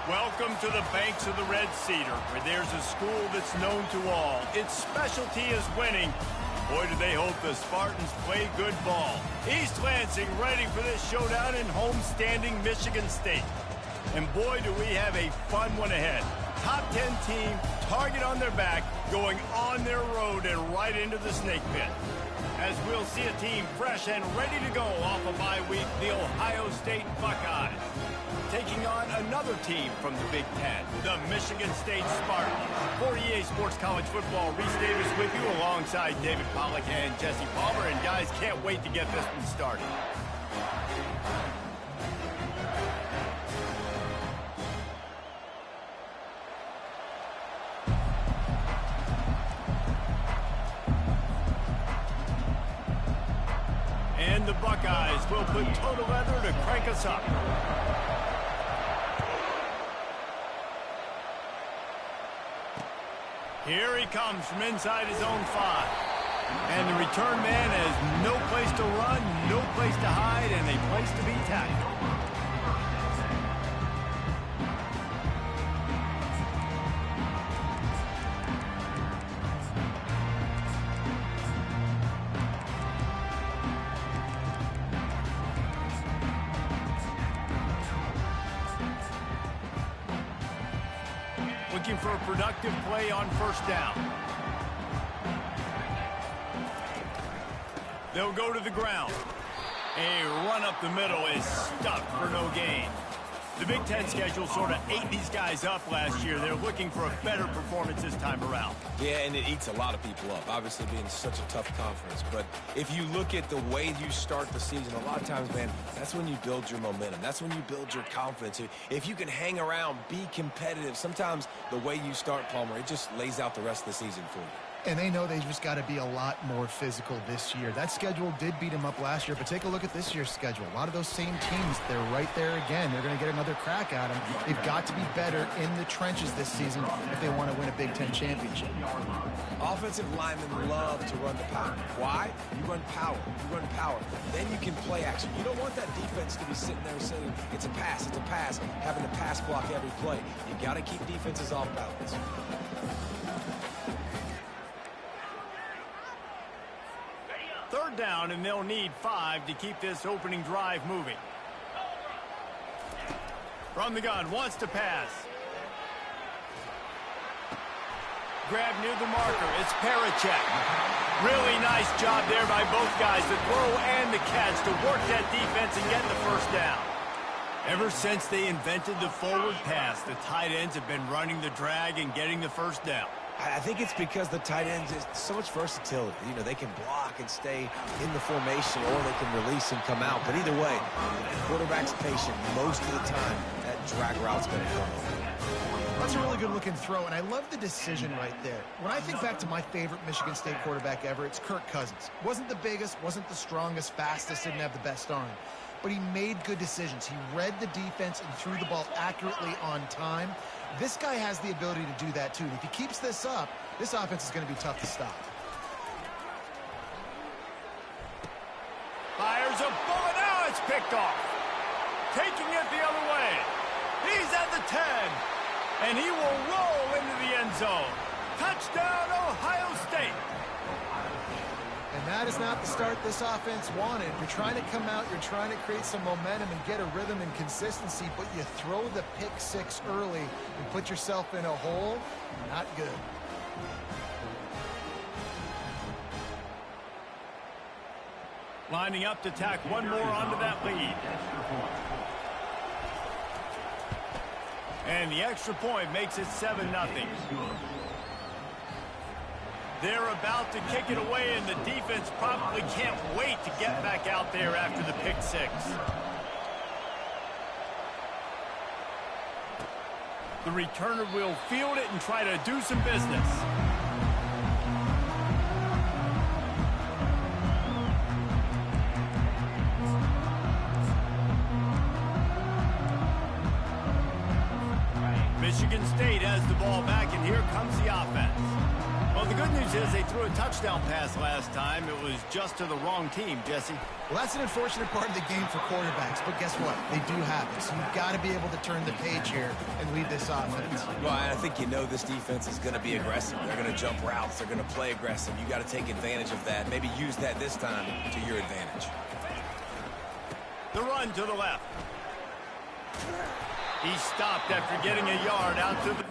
Welcome to the banks of the Red Cedar, where there's a school that's known to all. Its specialty is winning. Boy, do they hope the Spartans play good ball. East Lansing ready for this showdown in homestanding Michigan State. And boy, do we have a fun one ahead. Top 10 team, target on their back, going on their road and right into the snake pit. As we'll see a team fresh and ready to go off a bye week, the Ohio State Buckeyes. Taking on another team from the Big Ten, the Michigan State Spartans. For EA Sports College Football, Reese Davis with you alongside David Pollack and Jesse Palmer. And guys, can't wait to get this one started. And the Buckeyes will put total leather to crank us up. Here he comes from inside his own 5. And the return man has no place to run, no place to hide, and a place to be tackled. Looking for a productive play on first down. They'll go to the ground. A run up the middle is stuck for no gain. The Big Ten schedule sort of ate these guys up last year. They're looking for a better performance this time around. Yeah, and it eats a lot of people up, obviously being such a tough conference. But if you look at the way you start the season, a lot of times, man, that's when you build your momentum. That's when you build your confidence. If you can hang around, be competitive, sometimes the way you start, Palmer, it just lays out the rest of the season for you. And they know they just got to be a lot more physical this year. That schedule did beat them up last year, but take a look at this year's schedule. A lot of those same teams, they're right there again. They're going to get another crack at them. They've got to be better in the trenches this season if they want to win a Big Ten championship. Offensive linemen love to run the power. Why? You run power. You run power. Then you can play action. You don't want that defense to be sitting there saying, it's a pass, having to pass block every play. You got to keep defenses off balance. Third down, and they'll need 5 to keep this opening drive moving. From the gun, wants to pass. Grab near the marker. It's Parachek. Really nice job there by both guys, the throw and the catch, to work that defense and get the first down. Ever since they invented the forward pass, the tight ends have been running the drag and getting the first down. I think it's because the tight ends is so much versatility. You know, they can block and stay in the formation, or they can release and come out. But either way, the quarterback's patient most of the time. That drag route's going to come over. That's a really good-looking throw, and I love the decision right there. When I think back to my favorite Michigan State quarterback ever, it's Kirk Cousins. Wasn't the biggest, wasn't the strongest, fastest, didn't have the best arm. But he made good decisions. He read the defense and threw the ball accurately on time. This guy has the ability to do that, too. If he keeps this up, this offense is going to be tough to stop. Fires a bullet. Now it's picked off. Taking it the other way. He's at the 10. And he will roll into the end zone. Touchdown, Ohio State. And that is not the start this offense wanted. You're trying to come out, you're trying to create some momentum and get a rhythm and consistency, but you throw the pick 6 early and put yourself in a hole. Not good. Lining up to tack one more onto that lead. And the extra point makes it 7-0. They're about to kick it away, and the defense probably can't wait to get back out there after the pick 6. The returner will field it and try to do some business. Michigan State has the ball back, and here comes the offense. Well, the good news is they threw a touchdown pass last time. It was just to the wrong team, Jesse. Well, that's an unfortunate part of the game for quarterbacks, but guess what? They do have it. So you've got to be able to turn the page here and lead this offense. Well, I think you know this defense is going to be aggressive. They're going to jump routes. They're going to play aggressive. You got to take advantage of that. Maybe use that this time to your advantage. The run to the left. He stopped after getting a yard out to the...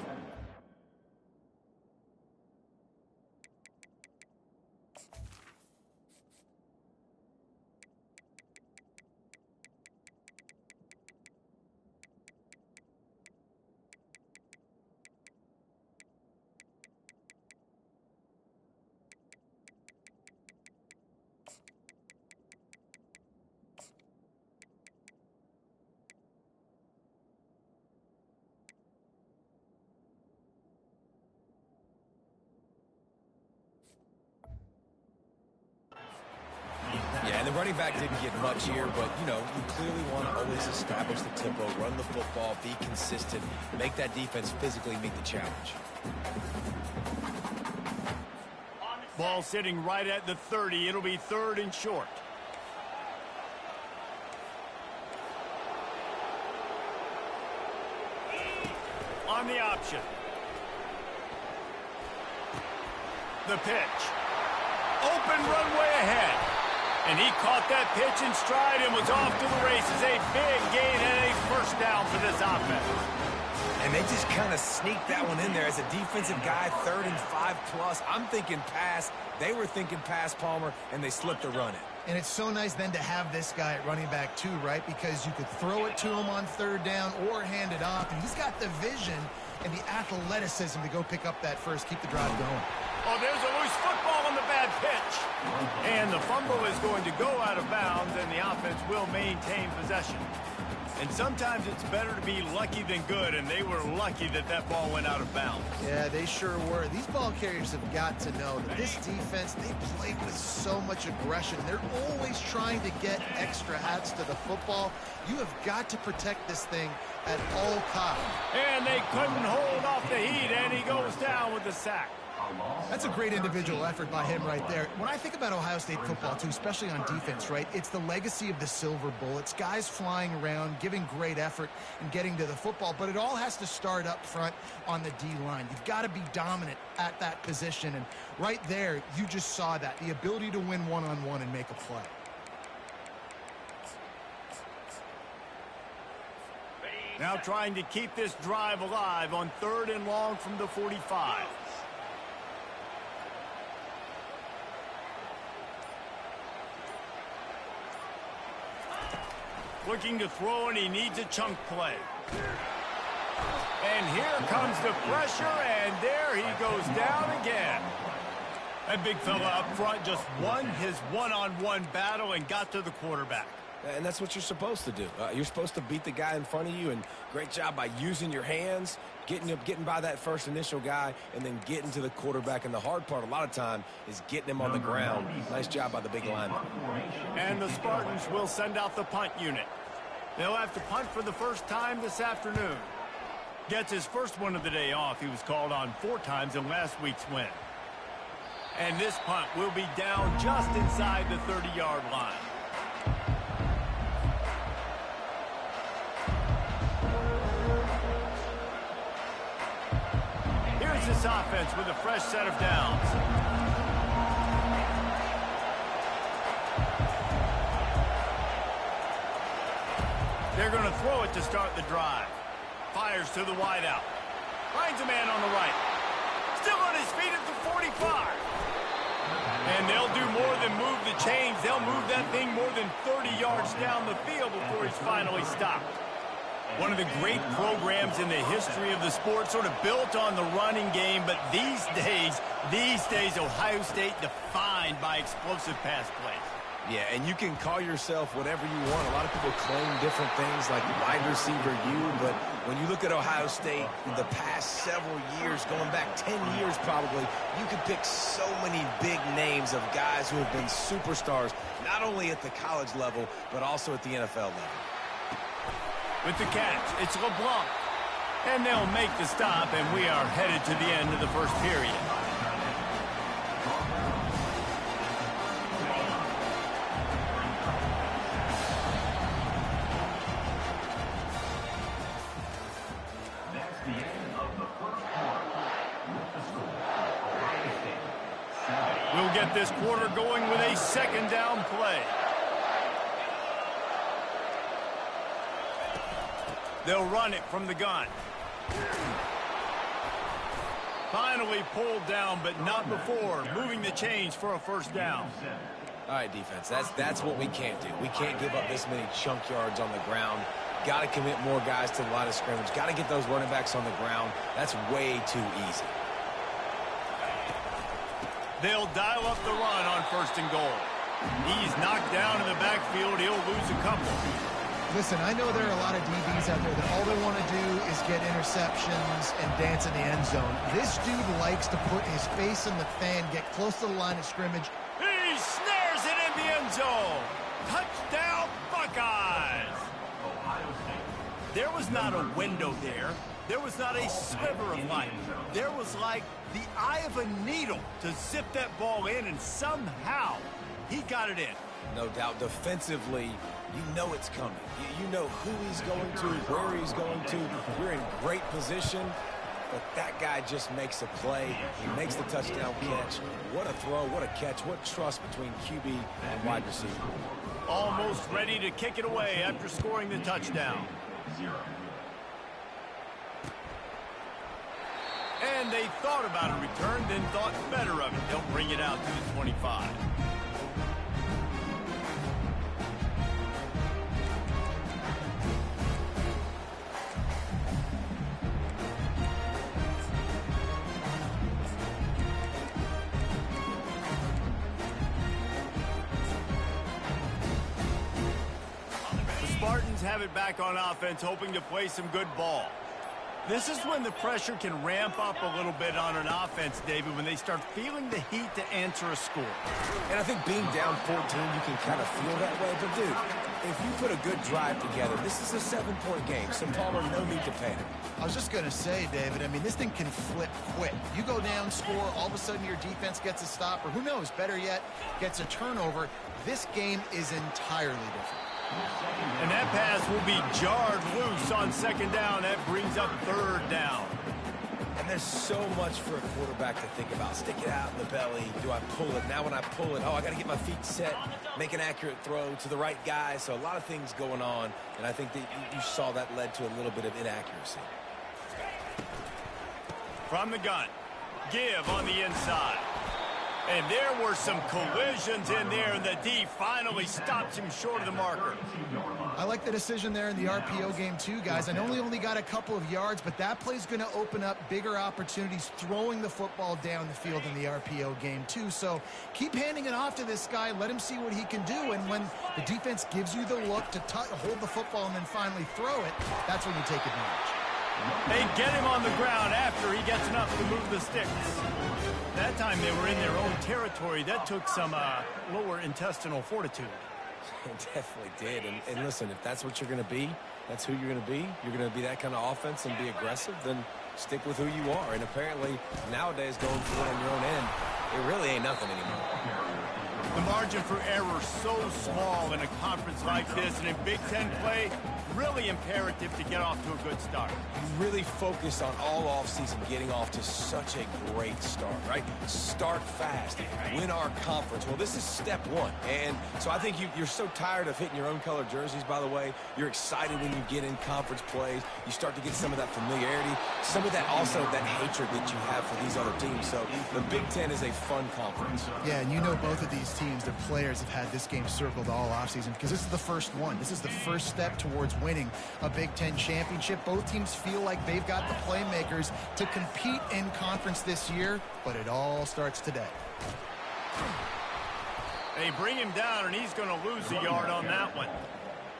Yeah, and the running back didn't get much here, but, you know, you clearly want to always establish the tempo, run the football, be consistent, make that defense physically meet the challenge. Ball sitting right at the 30. It'll be 3rd and short. On the option. The pitch. Open runway ahead. And he caught that pitch in stride and was off to the races. A big gain and a first down for this offense. And they just kind of sneaked that one in there as a defensive guy, 3rd and 5+. I'm thinking pass. They were thinking pass, Palmer, and they slipped the run it. And it's so nice then to have this guy at running back too, right? Because you could throw it to him on 3rd down or hand it off. And he's got the vision and the athleticism to go pick up that first, keep the drive going. Oh, there's a loose football on the bad pitch. And the fumble is going to go out of bounds, and the offense will maintain possession. And sometimes it's better to be lucky than good, and they were lucky that that ball went out of bounds. Yeah, they sure were. These ball carriers have got to know that this defense, they play with so much aggression. They're always trying to get extra hats to the football. You have got to protect this thing at all costs. And they couldn't hold off the heat, and he goes down with the sack. That's a great individual effort by him right there. When I think about Ohio State football, too, especially on defense, right, it's the legacy of the Silver Bullets, guys flying around, giving great effort and getting to the football, but it all has to start up front on the D-line. You've got to be dominant at that position, and right there, you just saw that, the ability to win one-on-one and make a play. Now trying to keep this drive alive on 3rd and long from the 45. Looking to throw, and he needs a chunk play. And here comes the pressure, and there he goes down again. That big fella up front just won his one-on-one battle and got to the quarterback. And that's what you're supposed to do. You're supposed to beat the guy in front of you, and great job by using your hands, getting by that first initial guy, and then getting to the quarterback. And the hard part a lot of time is getting him on the ground. Nice job by the big lineman. And the Spartans will send out the punt unit. They'll have to punt for the first time this afternoon. Gets his first one of the day off. He was called on 4 times in last week's win. And this punt will be down just inside the 30-yard line. Here's this offense with a fresh set of downs. They're going to throw it to start the drive. Fires to the wideout. Finds a man on the right. Still on his feet at the 45. And they'll do more than move the chains. They'll move that thing more than 30 yards down the field before he's finally stopped. One of the great programs in the history of the sport, sort of built on the running game, but these days, Ohio State defined by explosive pass plays. Yeah, and you can call yourself whatever you want. A lot of people claim different things like wide receiver U, but when you look at Ohio State in the past several years, going back 10 years probably, you could pick so many big names of guys who have been superstars, not only at the college level, but also at the NFL level. With the catch, it's LeBlanc. And they'll make the stop, and we are headed to the end of the first period. get this quarter going with a second down play. They'll run it from the gun. Finally pulled down, but not before. Moving the chains for a first down. All right, defense, that's what we can't do. We can't give up this many chunk yards on the ground. Got to commit more guys to the line of scrimmage. Got to get those running backs on the ground. That's way too easy. They'll dial up the run on first and goal. He's knocked down in the backfield. He'll lose a couple. Listen, I know there are a lot of DBs out there that all they want to do is get interceptions and dance in the end zone. This dude likes to put his face in the fan, get close to the line of scrimmage. He snares it in the end zone. Touchdown, Buckeyes. There was not a window there. There was not a sliver of light. There was like the eye of a needle to zip that ball in, and somehow he got it in. No doubt. Defensively, you know it's coming. You know who he's going to, where he's going to. We're in great position, but that guy just makes a play. He makes the touchdown catch. What a throw, what a catch, what trust between QB and wide receiver. Almost ready to kick it away after scoring the touchdown. And they thought about a return, then thought better of it. They'll bring it out to the 25. Spartans have it back on offense, hoping to play some good ball. This is when the pressure can ramp up a little bit on an offense, David, when they start feeling the heat to answer a score. And I think being down 14, you can kind of feel that way. But, dude, if you put a good drive together, this is a 7-point game. So, Palmer, no need to panic. I was just going to say, David, I mean, this thing can flip quick. You go down, score, all of a sudden your defense gets a stop, or who knows, better yet, gets a turnover. This game is entirely different. And that pass will be jarred loose on second down. That brings up third down. And there's so much for a quarterback to think about. Stick it out in the belly. Do I pull it? Now when I pull it, I got to get my feet set, make an accurate throw to the right guy. So a lot of things going on, and I think that you saw that led to a little bit of inaccuracy. From the gun, give on the inside. And there were some collisions in there, and the D finally stops him short of the marker. I like the decision there in the RPO game too, guys. I know he only got a couple of yards, but that play's going to open up bigger opportunities throwing the football down the field in the RPO game too. So keep handing it off to this guy. Let him see what he can do. And when the defense gives you the look to hold the football and then finally throw it, that's when you take advantage. They get him on the ground after he gets enough to move the sticks. That time they were in their own territory. That took some lower intestinal fortitude. It definitely did. And listen, if that's what you're going to be, that's who you're going to be. You're going to be that kind of offense and be aggressive, then stick with who you are. And apparently nowadays going for it on your own end, it really ain't nothing anymore. The margin for error so small in a conference like this, and in Big Ten play, really imperative to get off to a good start. You really focus on all offseason getting off to such a great start, right? Start fast, win our conference. Well, this is step one. And so I think you're so tired of hitting your own color jerseys, by the way. You're excited when you get in conference plays. You start to get some of that familiarity, some of that also that hatred that you have for these other teams. So the Big Ten is a fun conference. Yeah, and you know both of these teams, their players have had this game circled all offseason because this is the first one. This is the first step towards winning a Big Ten championship. Both teams feel like they've got the playmakers to compete in conference this year, but it all starts today. They bring him down, and he's going to lose a yard on that one.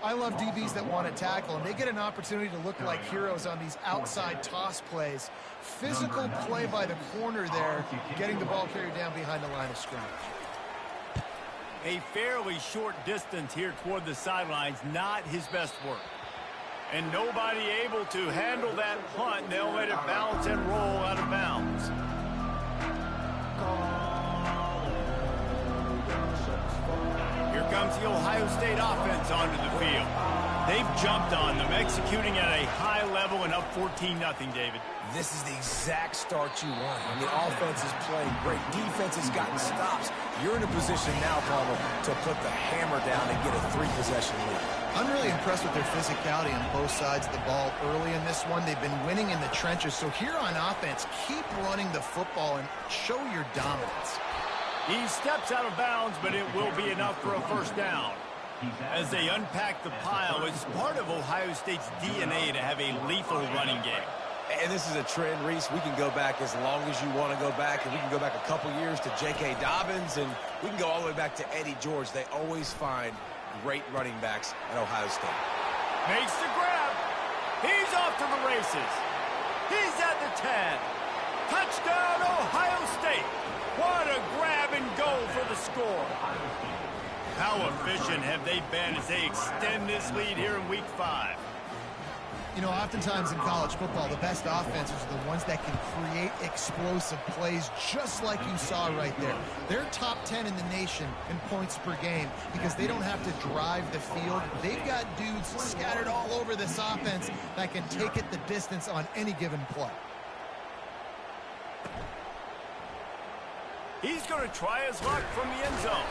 I love DBs that want to tackle, and they get an opportunity to look like heroes on these outside toss plays. Physical play by the corner there, getting the ball carried down behind the line of scrimmage. A fairly short distance here toward the sidelines, not his best work. And nobody able to handle that punt. They'll let it bounce and roll out of bounds. Here comes the Ohio State offense onto the field. They've jumped on them, executing at a high level and up 14-0, David. This is the exact start you want. I mean, offense is playing great. Defense has gotten stops. You're in a position now, Palmer, to put the hammer down and get a 3-possession lead. I'm really impressed with their physicality on both sides of the ball early in this one. They've been winning in the trenches. So here on offense, keep running the football and show your dominance. He steps out of bounds, but it will be enough for a first down. As they unpack the pile, it's part of Ohio State's DNA to have a lethal running game. And this is a trend, Reese. We can go back as long as you want to go back, and we can go back a couple years to J.K. Dobbins, and we can go all the way back to Eddie George. They always find great running backs at Ohio State. Makes the grab. He's off to the races. He's at the 10. Touchdown, Ohio State. What a grab and go for the score. How efficient have they been as they extend this lead here in Week 5? You know, oftentimes in college football, the best offenses are the ones that can create explosive plays, just like you saw right there. They're top 10 in the nation in points per game because they don't have to drive the field. They've got dudes scattered all over this offense that can take it the distance on any given play. He's going to try his luck from the end zone.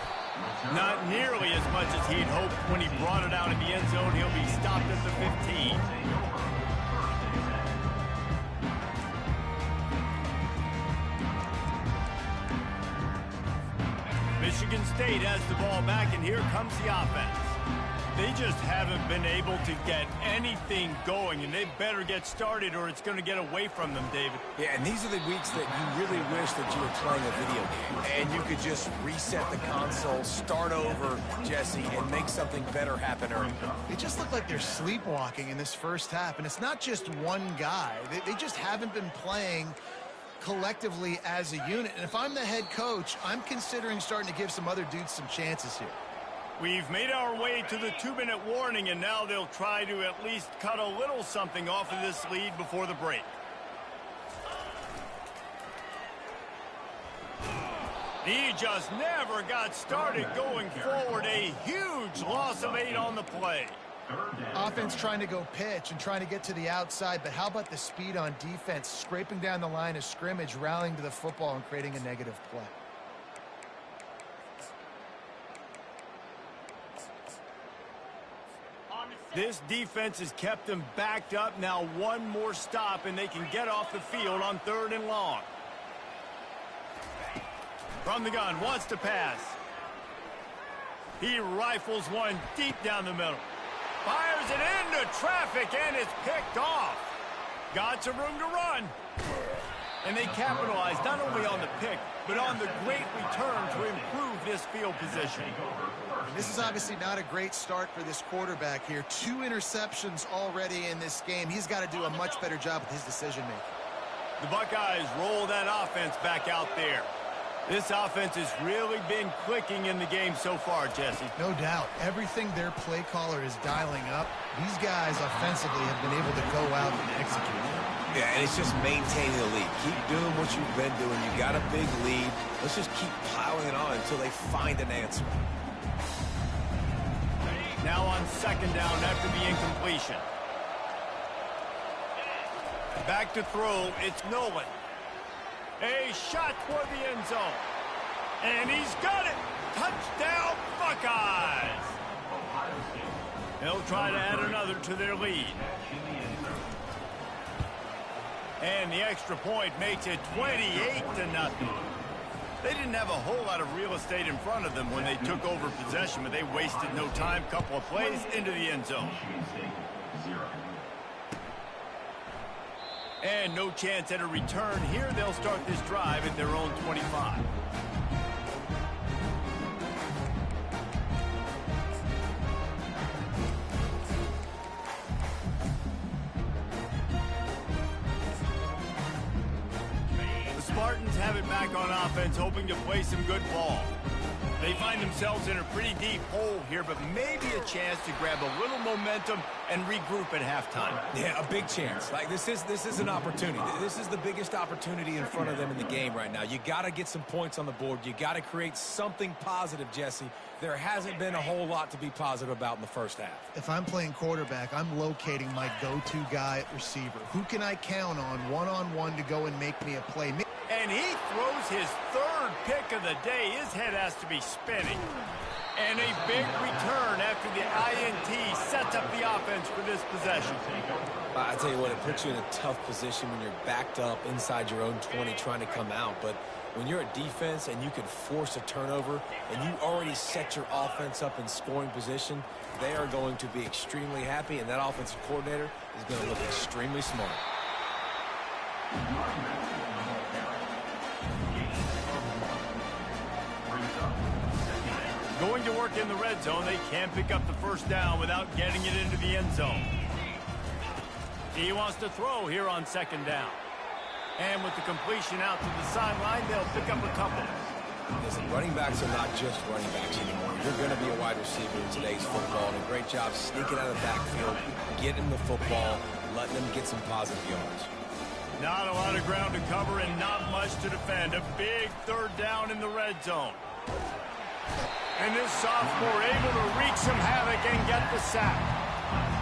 Not nearly as much as he'd hoped when he brought it out in the end zone. He'll be stopped at the 15. Michigan State has the ball back, and here comes the offense. They just haven't been able to get anything going, and they better get started or it's going to get away from them, David. Yeah, and these are the weeks that you really wish that you were playing a video game and you could just reset the console, start over, Jesse, and make something better happen early. They just look like they're sleepwalking in this first half, and it's not just one guy. They just haven't been playing collectively as a unit. And if I'm the head coach, I'm considering starting to give some other dudes some chances here. We've made our way to the 2-minute warning, and now they'll try to at least cut a little something off of this lead before the break. He just never got started going forward. A huge loss of 8 on the play. Offense trying to go pitch and trying to get to the outside, but how about the speed on defense, scraping down the line of scrimmage, rallying to the football and creating a negative play. This defense has kept them backed up. Now one more stop, and they can get off the field on 3rd and long. From the gun, wants to pass. He rifles one deep down the middle. Fires it into traffic, and it's picked off. Got some room to run. And they capitalize not only on the pick, but on the great return to improve this field position. And this is obviously not a great start for this quarterback here. 2 interceptions already in this game. He's got to do a much better job with his decision-making. The Buckeyes roll that offense back out there. This offense has really been clicking in the game so far, Jesse. No doubt. Everything their play caller is dialing up, these guys offensively have been able to go out and execute. Yeah, and it's just maintaining the lead. Keep doing what you've been doing. You got a big lead. Let's just keep plowing it on until they find an answer. Now on 2nd down after the incompletion. Back to throw, it's Nolan. A shot toward the end zone. And he's got it. Touchdown, Buckeyes. They'll try to add another to their lead. And the extra point makes it 28-0. They didn't have a whole lot of real estate in front of them when they took over possession, but they wasted no time. Couple of plays into the end zone. And no chance at a return here. They'll start this drive at their own 25. The Spartans have it back on offense, hoping to play some good ball. They find themselves in a pretty deep hole here, but maybe a chance to grab a little momentum and regroup at halftime. Yeah, a big chance. Like, this is an opportunity. This is the biggest opportunity in front of them in the game right now. You got to get some points on the board. You got to create something positive, Jesse. There hasn't been a whole lot to be positive about in the first half. If I'm playing quarterback, I'm locating my go-to guy at receiver. Who can I count on one-on-one to go and make me a play? And he throws his third pick of the day. His head has to be spinning. And a big return after the INT sets up the offense for this possession. I tell you what, it puts you in a tough position when you're backed up inside your own 20 trying to come out. But when you're a defense and you can force a turnover and you already set your offense up in scoring position, they are going to be extremely happy, and that offensive coordinator is going to look extremely smart. Going to work in the red zone, they can't pick up the first down without getting it into the end zone. He wants to throw here on second down. And with the completion out to the sideline, they'll pick up a couple. Listen, running backs are not just running backs anymore. You're going to be a wide receiver in today's football, and a great job sneaking out of the backfield, getting the football, letting them get some positive yards. Not a lot of ground to cover and not much to defend. A big third down in the red zone. And this sophomore able to wreak some havoc and get the sack.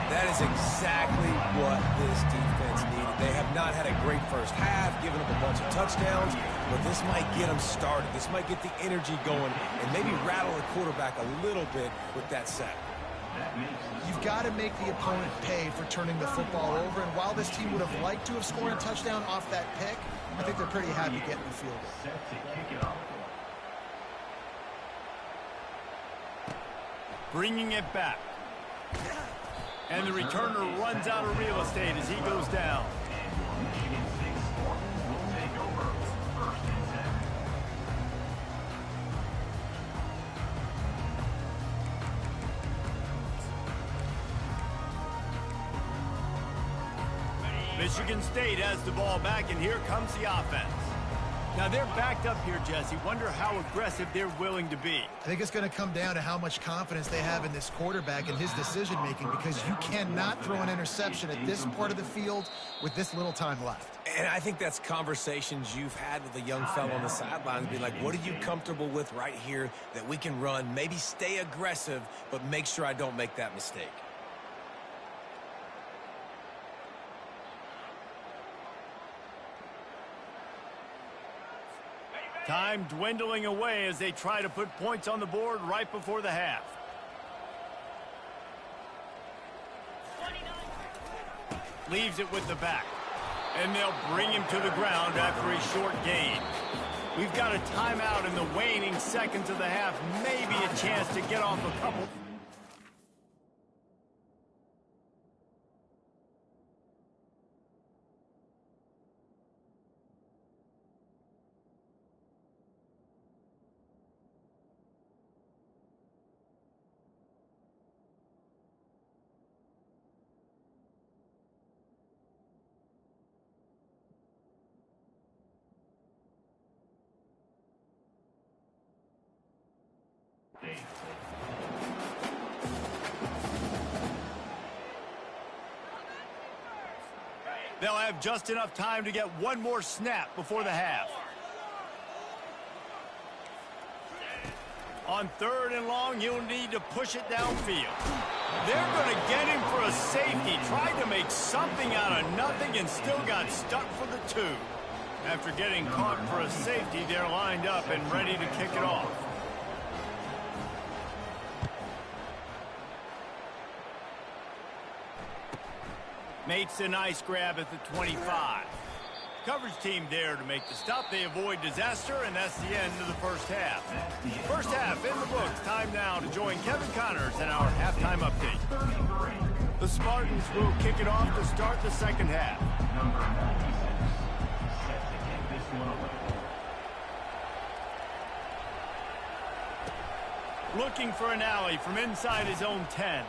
That is exactly what this defense needed. They have not had a great first half, giving up a bunch of touchdowns, but this might get them started. This might get the energy going and maybe rattle the quarterback a little bit with that sack. You've got to make the opponent pay for turning the football over, and while this team would have liked to have scored a touchdown off that pick, I think they're pretty happy getting the field goal. Bringing it back. And the returner runs out of real estate as he goes down. Michigan State has the ball back, and here comes the offense. Now, they're backed up here, Jesse. Wonder how aggressive they're willing to be. I think it's going to come down to how much confidence they have in this quarterback and his decision-making, because you cannot throw an interception at this part of the field with this little time left. And I think that's conversations you've had with a young fellow on the sidelines, be like, what are you comfortable with right here that we can run? Maybe stay aggressive, but make sure I don't make that mistake. Time dwindling away as they try to put points on the board right before the half. Leaves it with the back. And they'll bring him to the ground after a short gain. We've got a timeout in the waning seconds of the half. Maybe a chance to get off a couple. They'll have just enough time to get one more snap before the half. On third and long, he'll need to push it downfield. They're going to get him for a safety. Tried to make something out of nothing and still got stuck for the two. After getting caught for a safety, they're lined up and ready to kick it off. Makes a nice grab at the 25. Coverage team there to make the stop. They avoid disaster, and that's the end of the first half. First half in the books. Time now to join Kevin Connors in our halftime update. The Spartans will kick it off to start the second half. Looking for an alley from inside his own 10.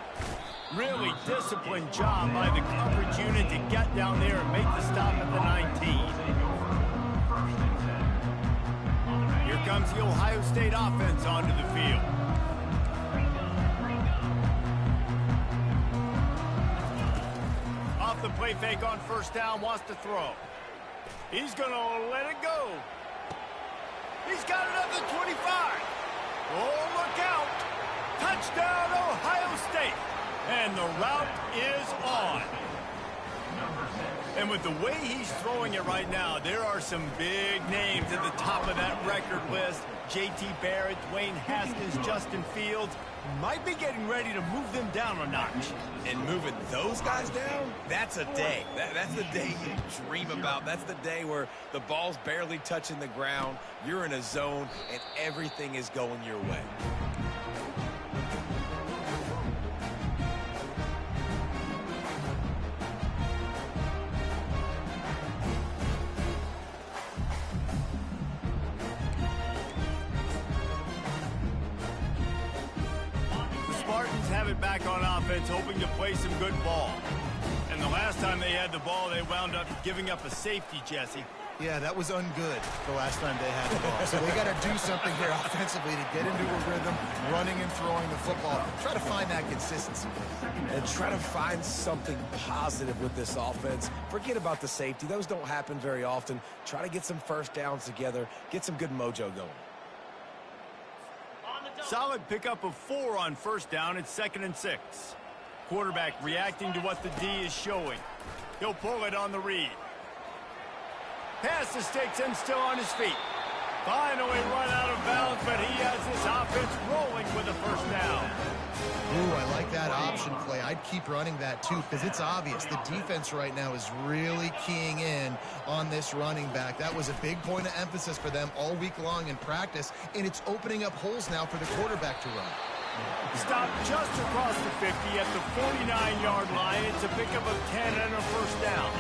Really disciplined job by the coverage unit to get down there and make the stop at the 19. Here comes the Ohio State offense onto the field. Off the play fake on first down, wants to throw. He's going to let it go. He's got it up to 25. Oh, look out. Touchdown, Ohio State. And the route is on. And with the way he's throwing it right now, there are some big names at the top of that record list. J.T. Barrett, Dwayne Haskins, Justin Fields might be getting ready to move them down a notch. And moving those guys down, that's a day. That's the day you dream about. That's the day where the ball's barely touching the ground, you're in a zone, and everything is going your way. Have it back on offense, hoping to play some good ball. And the last time they had the ball, they wound up giving up a safety, Jesse. Yeah, that was ungood the last time they had the ball. So they got to do something here offensively to get into a rhythm, running and throwing the football. Try to find that consistency. And try to find something positive with this offense. Forget about the safety. Those don't happen very often. Try to get some first downs together, get some good mojo going. Solid pickup of 4 on first down. It's 2nd and 6. Quarterback reacting to what the D is showing. He'll pull it on the read. Pass the sticks and still on his feet. Finally run out of bounds, but he has this offense rolling with a first down. Ooh, I like that option play. I'd keep running that too because it's obvious the defense right now is really keying in on this running back. That was a big point of emphasis for them all week long in practice, and it's opening up holes now for the quarterback to run. Stopped just across the 50 at the 49-yard line. It's a pickup of 10 and a first down.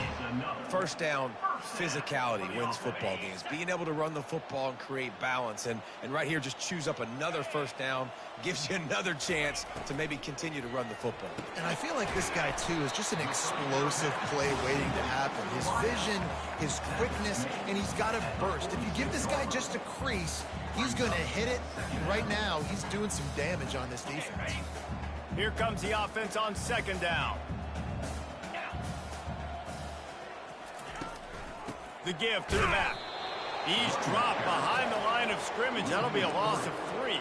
First down, physicality wins football games. Being able to run the football and create balance. And right here, just choose up another first down. Gives you another chance to maybe continue to run the football. And I feel like this guy, too, is just an explosive play waiting to happen. His vision, his quickness, and he's got a burst. If you give this guy just a crease, he's going to hit it. And right now, he's doing some damage on this defense. Here comes the offense on 2nd down. The give to the back. He's dropped behind the line of scrimmage. That'll be a loss of 3.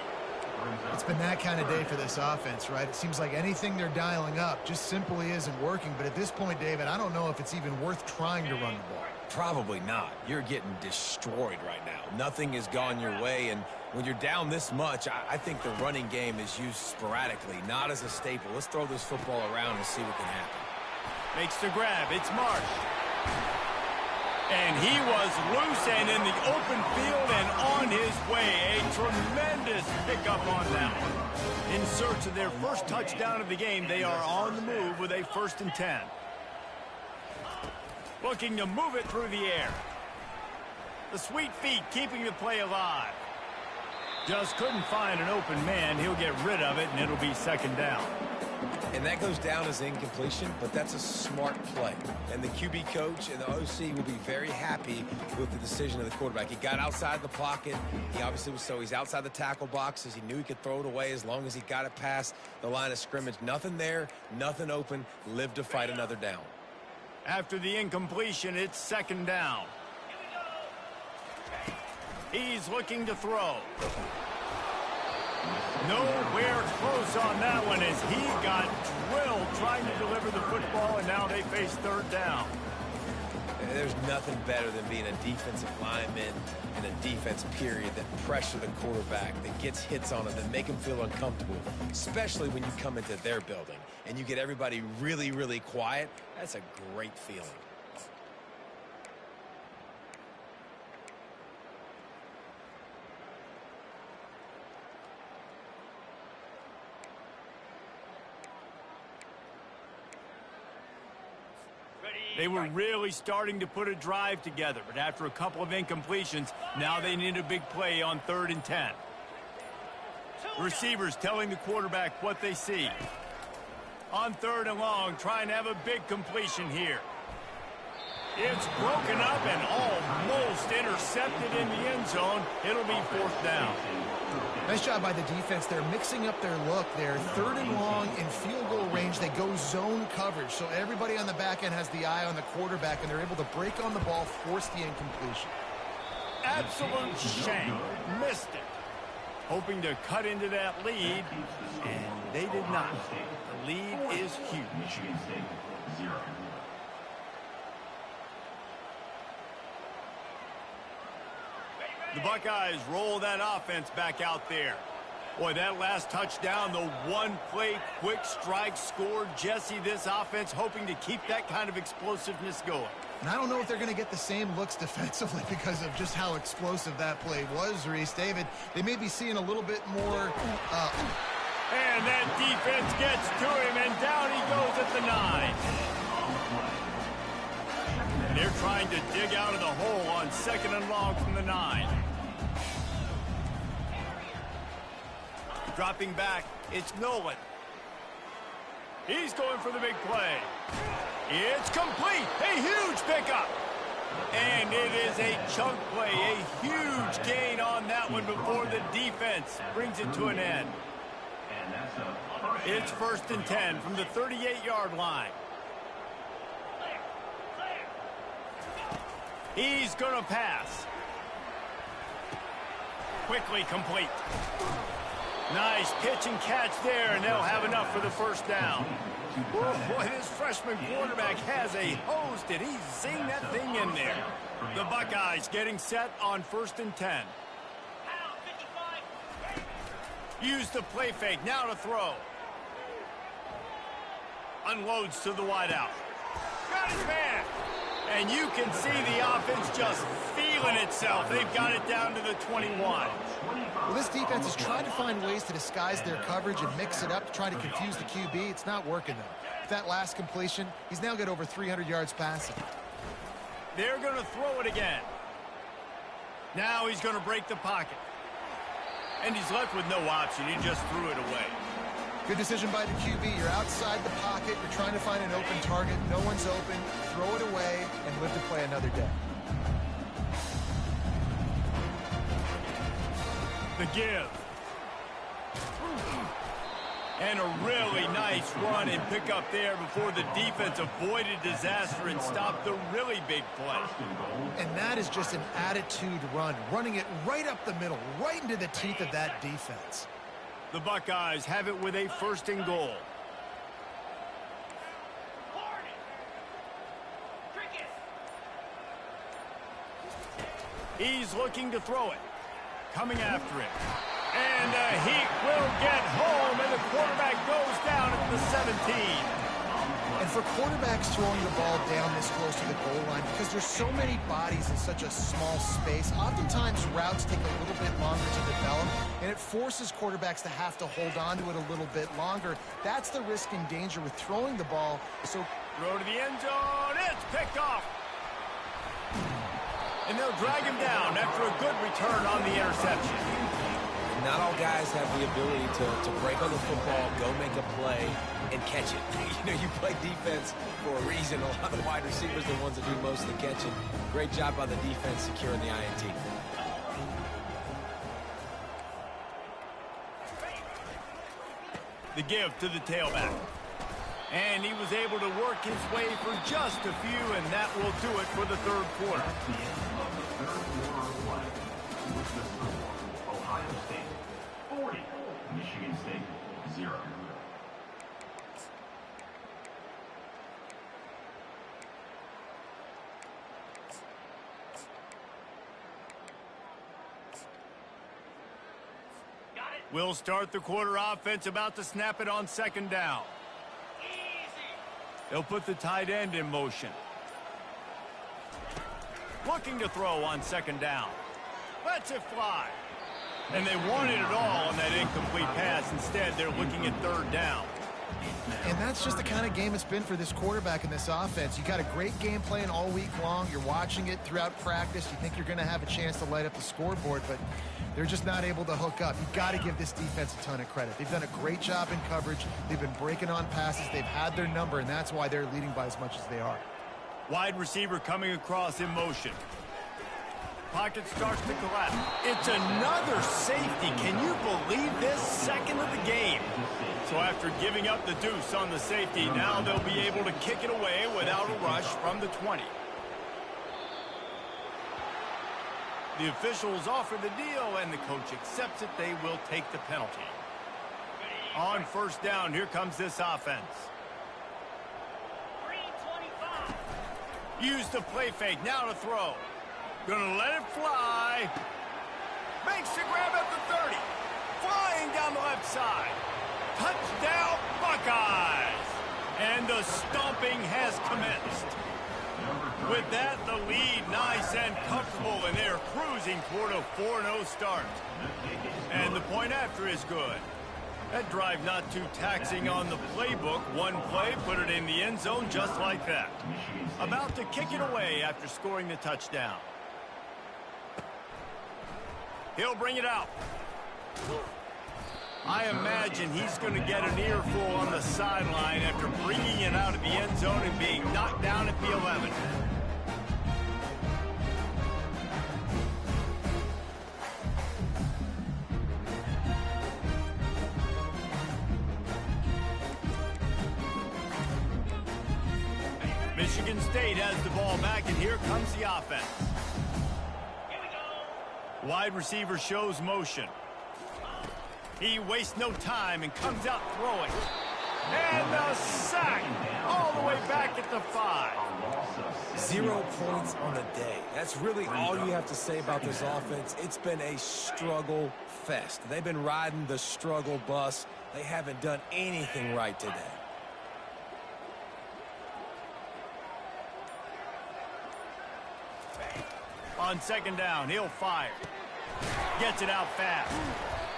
It's been that kind of day for this offense, right? It seems like anything they're dialing up just simply isn't working. But at this point, David, I don't know if it's even worth trying to run the ball. Probably not. You're getting destroyed right now. Nothing has gone your way, and when you're down this much, I think the running game is used sporadically, not as a staple. Let's throw this football around and see what can happen. Makes the grab. It's Marsh. And he was loose and in the open field and on his way. A tremendous pickup on that one. In search of their first touchdown of the game, they are on the move with a 1st and 10. Looking to move it through the air. The sweet feet keeping the play alive. Just couldn't find an open man. He'll get rid of it, and it'll be 2nd down. And that goes down as incompletion, but that's a smart play. And the QB coach and the OC will be very happy with the decision of the quarterback. He got outside the pocket. He obviously was he's outside the tackle boxes. He knew he could throw it away as long as he got it past the line of scrimmage. Nothing there, nothing open. Live to fight another down. After the incompletion, it's 2nd down. He's looking to throw. Nowhere close on that one as he got drilled trying to deliver the football, and now they face 3rd down. There's nothing better than being a defensive lineman and a defense period that pressure the quarterback, that gets hits on him, that make him feel uncomfortable, especially when you come into their building and you get everybody really, really quiet. That's a great feeling. They were really starting to put a drive together, but after a couple of incompletions, now they need a big play on 3rd and 10. Receivers telling the quarterback what they see. On 3rd and long, trying to have a big completion here. It's broken up and almost intercepted in the end zone. It'll be 4th down. Nice job by the defense. They're mixing up their look. They're 3rd and long in field goal range. They go zone coverage. So everybody on the back end has the eye on the quarterback, and they're able to break on the ball, force the incompletion. Absolute shame. Missed it. Hoping to cut into that lead, and they did not. The lead is huge. Michigan State, 0. The Buckeyes roll that offense back out there. Boy, that last touchdown, the one-play quick strike scored. Jesse, this offense hoping to keep that kind of explosiveness going. And I don't know if they're going to get the same looks defensively because of just how explosive that play was, Reese. David, they may be seeing a little bit more... And that defense gets to him, and down he goes at the 9. And they're trying to dig out of the hole on 2nd and long from the 9. Dropping back, it's Nolan. He's going for the big play. It's complete. A huge pickup. And it is a chunk play. A huge gain on that one before the defense brings it to an end. It's 1st and 10 from the 38-yard line. He's going to pass. Quickly complete. Nice pitch and catch there, and they'll have enough for the 1st down. Oh, boy, this freshman quarterback has a hose. Did he zing that thing in there? The Buckeyes getting set on 1st and 10. Use the play fake, now to throw. Unloads to the wideout. Got his man. And you can see the offense just feeling itself. They've got it down to the 21. Well, this defense is trying to find ways to disguise their coverage and mix it up to try to confuse the QB. It's not working, though. With that last completion, he's now got over 300 yards passing. They're going to throw it again. Now he's going to break the pocket. And he's left with no option. He just threw it away. Good decision by the QB. You're outside the pocket. You're trying to find an open target. No one's open. Throw it away and live to play another day. The give. And a really nice run and pick up there before the defense avoided disaster and stopped the really big play. And that is just an attitude run, running it right up the middle, right into the teeth of that defense. The Buckeyes have it with a 1st and goal. He's looking to throw it. Coming after it. And he will get home, and the quarterback goes down at the 17. And for quarterbacks throwing the ball down this close to the goal line, because there's so many bodies in such a small space, oftentimes routes take a little bit longer to develop, and it forces quarterbacks to have to hold on to it a little bit longer. That's the risk and danger with throwing the ball. So throw to the end zone. It's picked off. And they'll drag him down after a good return on the interception. Not all guys have the ability to break on the football, go make a play, and catch it. You know, you play defense for a reason. A lot of the wide receivers are the ones that do most of the catching. Great job by the defense securing the INT. The give to the tailback. And he was able to work his way for just a few, and that will do it for the 3rd quarter. Ohio State, 40. Michigan State, 0. We'll start the quarter offense, about to snap it on 2nd down. They'll put the tight end in motion. Looking to throw on 2nd down. Lets it fly. And they wanted it all on that incomplete pass. Instead, they're looking at 3rd down. And that's just the kind of game it's been for this quarterback in this offense. You got a great game plan all week long. You're watching it throughout practice. You think you're going to have a chance to light up the scoreboard, but they're just not able to hook up. You've got to give this defense a ton of credit. They've done a great job in coverage. They've been breaking on passes. They've had their number, and that's why they're leading by as much as they are. Wide receiver coming across in motion. Pocket starts to collapse. It's another safety. Can you believe this? Second of the game. So after giving up the deuce on the safety, now they'll be able to kick it away without a rush from the 20. The officials offer the deal, and the coach accepts it. They will take the penalty. On first down, here comes this offense. Use the play fake, now to throw. Gonna let it fly. Makes the grab at the 30. Flying down the left side. Touchdown, Buckeyes! And the stomping has commenced. With that, the lead nice and comfortable, and they're cruising toward a 4-0 start. And the point after is good. That drive not too taxing on the playbook. One play, put it in the end zone just like that. About to kick it away after scoring the touchdown. He'll bring it out. I imagine he's going to get an earful on the sideline after bringing it out of the end zone and being knocked down at the 11. Michigan State has the ball back, and here comes the offense. Here we go. Wide receiver shows motion. He wastes no time and comes out throwing. And a sack all the way back at the 5. 0 points on the day. That's really all you have to say about this offense. It's been a struggle fest. They've been riding the struggle bus. They haven't done anything right today. On second down, he'll fire. Gets it out fast.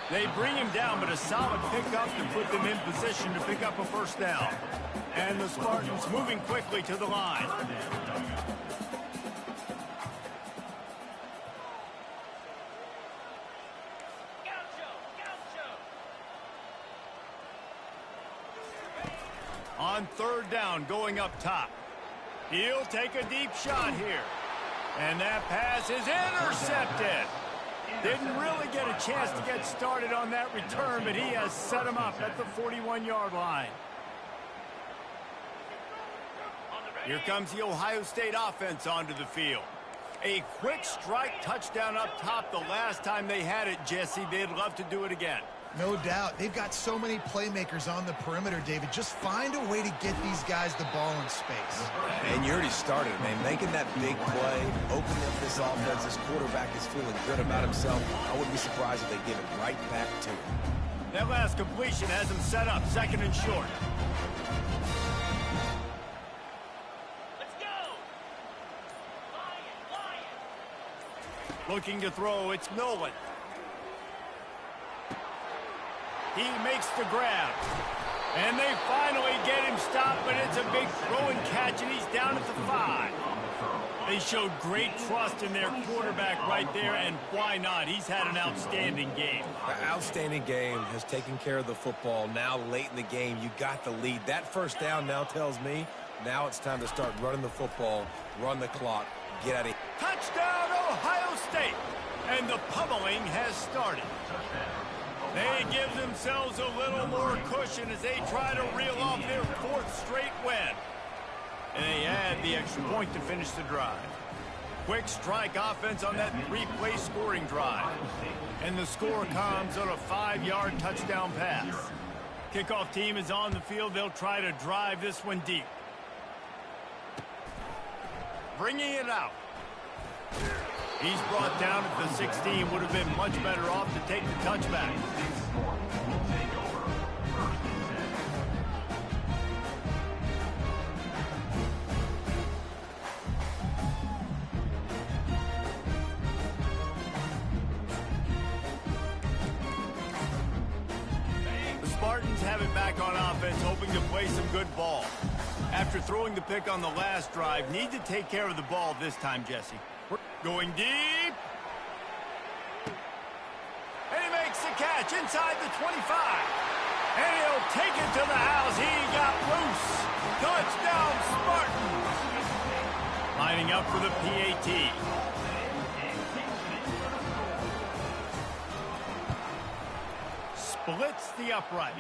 They bring him down, but a solid pickup to put them in position to pick up a first down. And the Spartans moving quickly to the line. On third down, going up top. He'll take a deep shot here. And that pass is intercepted. Didn't really get a chance to get started on that return, but he has set him up at the 41-yard line. Here comes the Ohio State offense onto the field. A quick strike touchdown up top. The last time they had it, Jesse, they'd love to do it again. No doubt. They've got so many playmakers on the perimeter, David. Just find a way to get these guys the ball in space. And you already started, man. Making that big play, opening up this offense. This quarterback is feeling good about himself. I wouldn't be surprised if they give it right back to him. That last completion has him set up, second and short. Let's go! Lion. Looking to throw, it's Nolan. He makes the grab. And they finally get him stopped, but it's a big throw and catch, and he's down at the 5. They showed great trust in their quarterback right there, and why not? He's had an outstanding game. The outstanding game has taken care of the football. Now, late in the game, you got the lead. That first down now tells me now it's time to start running the football, run the clock, get out of here. Touchdown, Ohio State! And the pummeling has started. They give themselves a little more cushion as they try to reel off their 4th straight win. And they add the extra point to finish the drive. Quick strike offense on that 3-play scoring drive. And the score comes on a 5-yard touchdown pass. Kickoff team is on the field. They'll try to drive this one deep. Bringing it out. He's brought down at the 16. Would have been much better off to take the touchback. The Spartans have it back on offense, hoping to play some good ball. After throwing the pick on the last drive, need to take care of the ball this time, Jesse. Going deep. And he makes the catch inside the 25. And he'll take it to the house. He got loose. Touchdown, Spartans. lining up for the PAT. Splits the upright.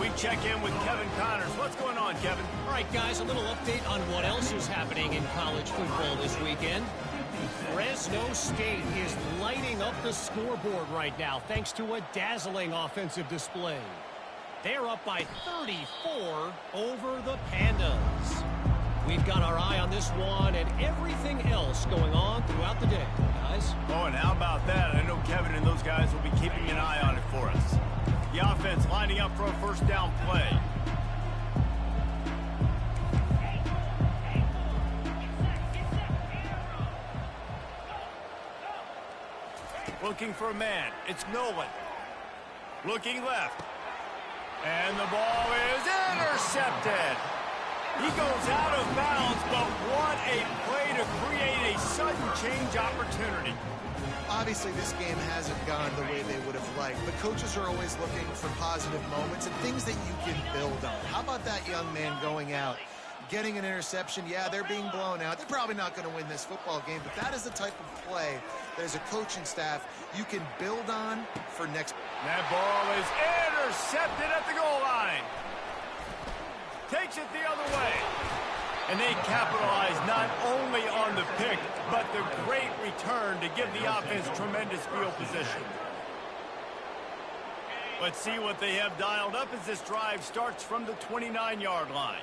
We check in with Kevin Connors. What's going on, Kevin? All right, guys, a little update on what else is happening in college football this weekend. Fresno State is lighting up the scoreboard right now thanks to a dazzling offensive display. They're up by 34 over the Pandas. We've got our eye on this one and everything else going on throughout the day, guys. Oh, and how about that? I know Kevin and those guys will be keeping an eye on it for us. The offense lining up for a first down play. Looking for a man. It's Nolan. Looking left. And the ball is intercepted. He goes out of bounds, but what a play to create a sudden change opportunity. Obviously, this game hasn't gone the way they would have liked, but coaches are always looking for positive moments and things that you can build on. How about that young man going out, getting an interception? Yeah, they're being blown out. They're probably not going to win this football game, but that is the type of play that as a coaching staff you can build on for next. That ball is intercepted at the goal line. Takes it the other way. And they capitalize not only on the pick, but the great return to give the offense tremendous field position. Let's see what they have dialed up as this drive starts from the 29-yard line.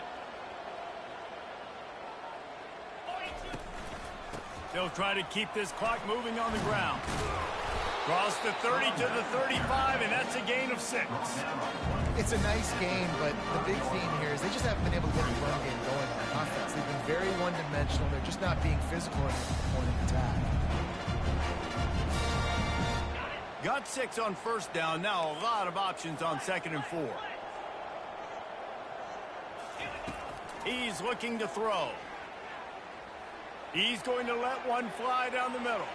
They'll try to keep this clock moving on the ground. Cross the 30 to the 35, and that's a gain of 6. It's a nice game, but the big theme here is they just haven't been able to get the run game going on offense. They've been very one-dimensional. They're just not being physical at the point of attack. Got 6 on first down. Now a lot of options on 2nd and 4. He's looking to throw. He's going to let one fly down the middle.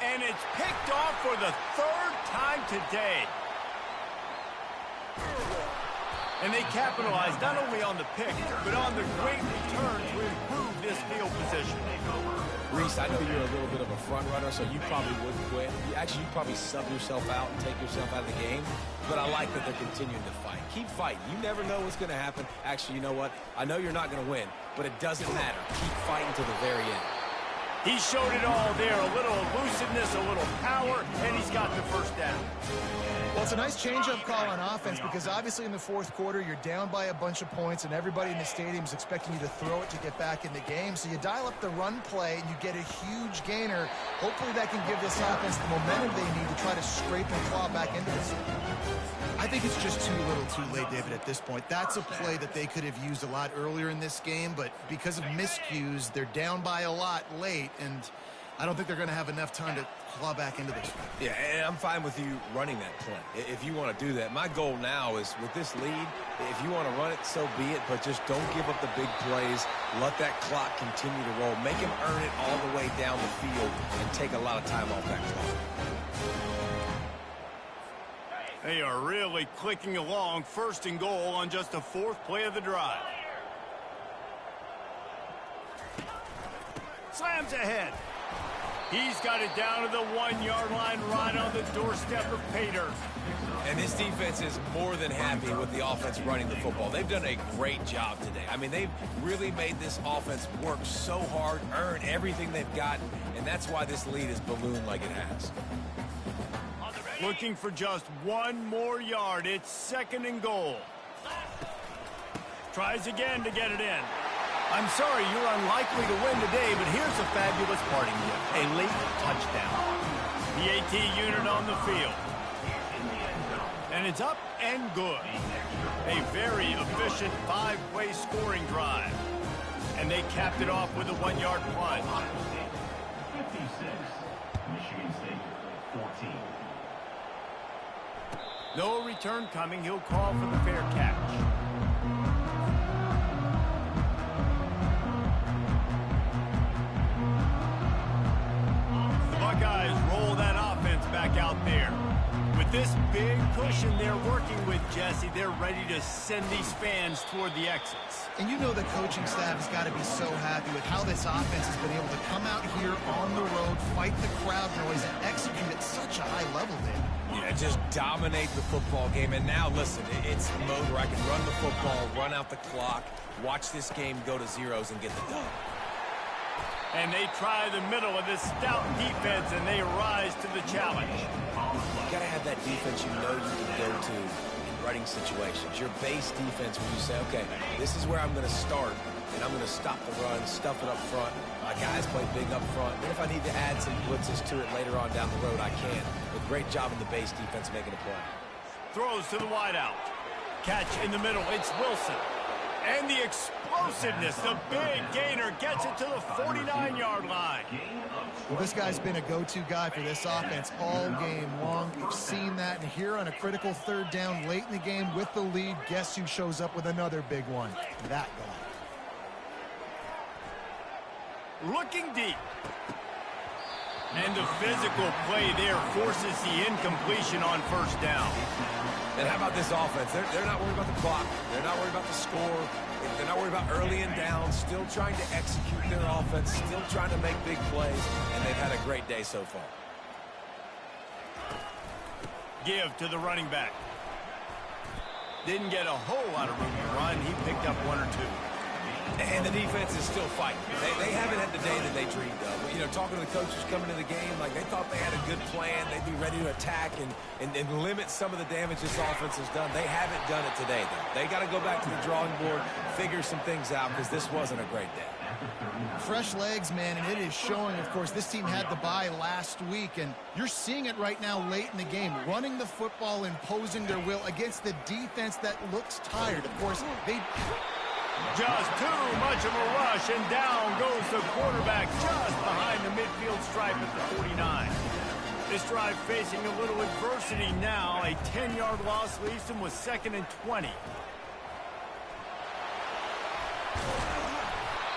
And it's picked off for the 3rd time today. And they capitalized not only on the pick, but on the great return to improve this field position. Reese, I know you're a little bit of a front runner, so you probably wouldn't quit. You'd probably sub yourself out and take yourself out of the game. But I like that they're continuing to fight. Keep fighting. You never know what's going to happen. Actually, you know what? I know you're not going to win, but it doesn't matter. Keep fighting to the very end. He showed it all there. A little elusiveness, a little power, and he's got the first down. Well, it's a nice change-up call on offense because obviously in the 4th quarter, you're down by a bunch of points and everybody in the stadium is expecting you to throw it to get back in the game. So you dial up the run play and you get a huge gainer. Hopefully that can give this offense the momentum they need to try to scrape and claw back into this. I think it's just too little too late, David, at this point. That's a play that they could have used a lot earlier in this game, but because of miscues, they're down by a lot late, and I don't think they're going to have enough time to claw back into this. Yeah, and I'm fine with you running that play if you want to do that. My goal now is with this lead, if you want to run it, so be it, but just don't give up the big plays. Let that clock continue to roll. Make him earn it all the way down the field and take a lot of time off that clock. They are really clicking along. 1st and goal on just the 4th play of the drive. Slams ahead. He's got it down to the 1-yard line right on the doorstep of Pater. And this defense is more than happy with the offense running the football. They've done a great job today. I mean, they've really made this offense work so hard, earn everything they've got, and that's why this lead is ballooned like it has. Looking for just 1 more yard. It's 2nd and goal. Tries again to get it in. I'm sorry, you're unlikely to win today, but here's a fabulous parting gift. A late touchdown. The AT unit on the field. And it's up and good. A very efficient 5-play scoring drive. And they capped it off with a 1-yard punt. 56, Michigan State, 14. No return coming. He'll call for the fair catch. The Buckeyes roll that offense back out there with this big cushion they're working with, Jesse, they're ready to send these fans toward the exits. And you know the coaching staff has got to be so happy with how this offense has been able to come out here on the road, fight the crowd noise, and execute at such a high level, David. Yeah, just dominate the football game. And now, listen, it's a mode where I can run the football, run out the clock, watch this game go to zeros and get the dub. And they try the middle of this stout defense, and they rise to the challenge. You got to have that defense you know you can go to in running situations. Your base defense where you say, okay, this is where I'm going to start, and I'm going to stop the run, stuff it up front. My guys play big up front. And if I need to add some blitzes to it later on down the road, I can. But great job in the base defense making a play. Throws to the wideout. Catch in the middle. It's Wilson. And the explosiveness, the big gainer gets it to the 49-yard line. Well, this guy's been a go-to guy for this offense all game long. We've seen that, and here on a critical third down late in the game with the lead, guess who shows up with another big one? That guy. Looking deep. And the physical play there forces the incompletion on first down. And how about this offense? They're not worried about the clock. They're not worried about the score. They're not worried about early and down. Still trying to execute their offense. Still trying to make big plays. And they've had a great day so far. Give to the running back. Didn't get a whole lot of room to run. He picked up one or two. And the defense is still fighting. They haven't had the day that they dreamed of. You know, talking to the coaches coming to the game, like they thought they had a good plan. They'd be ready to attack and limit some of the damage this offense has done. They haven't done it today, though. They got to go back to the drawing board, figure some things out, because this wasn't a great day. Fresh legs, man, and it is showing. Of course, this team had the bye last week, and you're seeing it right now late in the game, running the football, imposing their will against the defense that looks tired. Of course, they... Just too much of a rush, and down goes the quarterback just behind the midfield stripe at the 49. This drive facing a little adversity now. A 10-yard loss leaves him with 2nd and 20.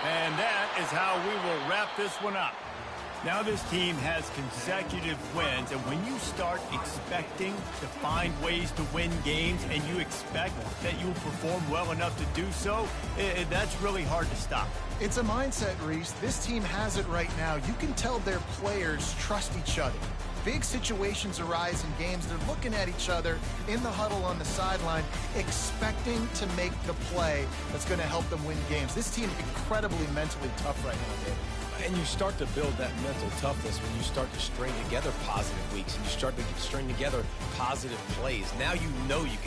And that is how we will wrap this one up. Now this team has consecutive wins, and when you start expecting to find ways to win games and you expect that you'll perform well enough to do so, that's really hard to stop. It's a mindset, Reese. This team has it right now. You can tell their players trust each other. Big situations arise in games. They're looking at each other in the huddle on the sideline, expecting to make the play that's going to help them win games. This team incredibly mentally tough right now, David. And you start to build that mental toughness when you start to string together positive weeks and you start to string together positive plays. Now you know you can